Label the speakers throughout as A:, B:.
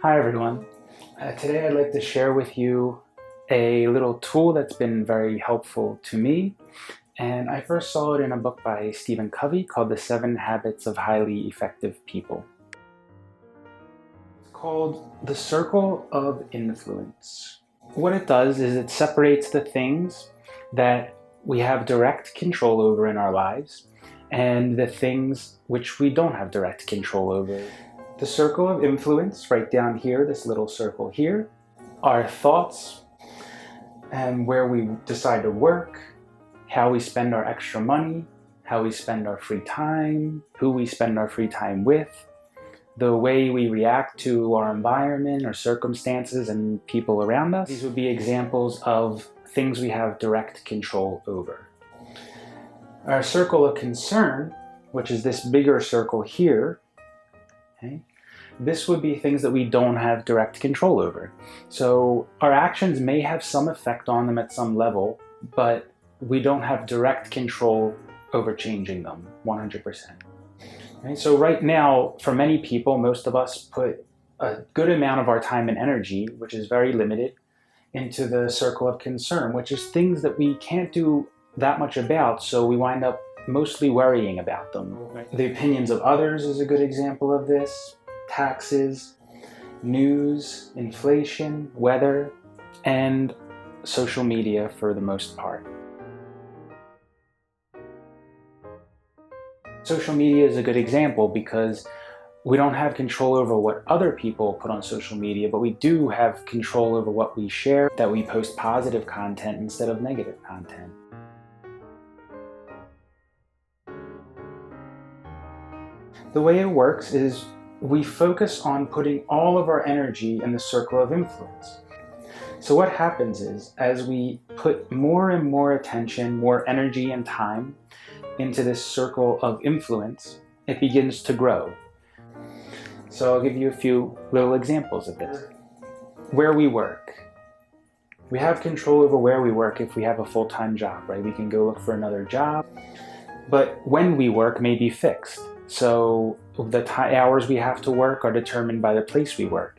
A: Hi everyone. Today I'd like to share with you a little tool that's been very helpful to me, and I first saw it in a book by Stephen Covey called The 7 Habits of Highly Effective People. It's called the Circle of Influence. What it does is it separates the things that we have direct control over in our lives and the things which we don't have direct control over. The circle of influence, right down here, this little circle here, are thoughts and where we decide to work, how we spend our extra money, how we spend our free time, who we spend our free time with, the way we react to our environment or circumstances and people around us. These would be examples of things we have direct control over. Our circle of concern, which is this bigger circle here, okay, this would be things that we don't have direct control over. So our actions may have some effect on them at some level, but we don't have direct control over changing them 100%. Right? So right now, for many people, most of us put a good amount of our time and energy, which is very limited, into the circle of concern, which is things that we can't do that much about, so we wind up mostly worrying about them. Right? The opinions of others is a good example of this. Taxes, news, inflation, weather, and social media for the most part. Social media is a good example because we don't have control over what other people put on social media, but we do have control over what we share, that we post positive content instead of negative content. The way it works is we focus on putting all of our energy in the circle of influence. So what happens is, as we put more and more attention, more energy and time into this circle of influence, it begins to grow. So I'll give you a few little examples of this. Where we work. We have control over where we work if we have a full-time job, right? We can go look for another job. But when we work may be fixed. So the hours we have to work are determined by the place we work,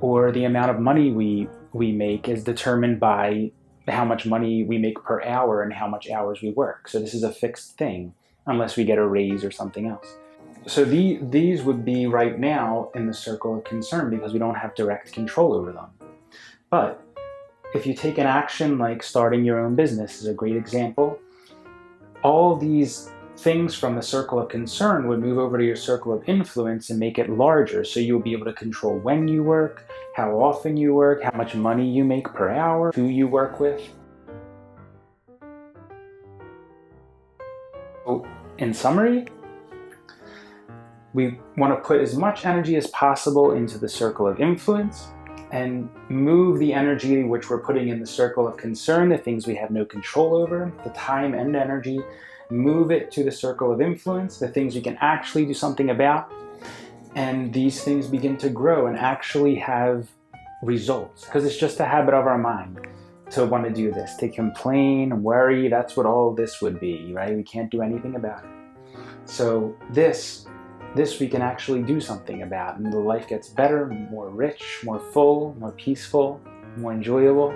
A: or the amount of money we make is determined by how much money we make per hour and how much hours we work. So this is a fixed thing unless we get a raise or something else. So these would be right now in the circle of concern because we don't have direct control over them. But if you take an action like starting your own business is a great example, all these things from the circle of concern would move over to your circle of influence and make it larger. So you'll be able to control when you work, how often you work, how much money you make per hour, who you work with. So in summary, we want to put as much energy as possible into the circle of influence and move the energy which we're putting in the circle of concern, the things we have no control over, the time and energy, move it to the circle of influence, the things we can actually do something about, and these things begin to grow and actually have results. Because it's just a habit of our mind to want to do this, to complain and worry. That's what all this would be, right? We can't do anything about it. So this we can actually do something about, and the life gets better, more rich, more full, more peaceful, more enjoyable.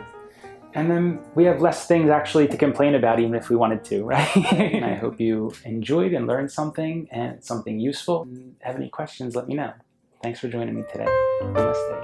A: And then we have less things actually to complain about even if we wanted to, right? And I hope you enjoyed and learned something and something useful. If you have any questions, let me know. Thanks for joining me today. Namaste.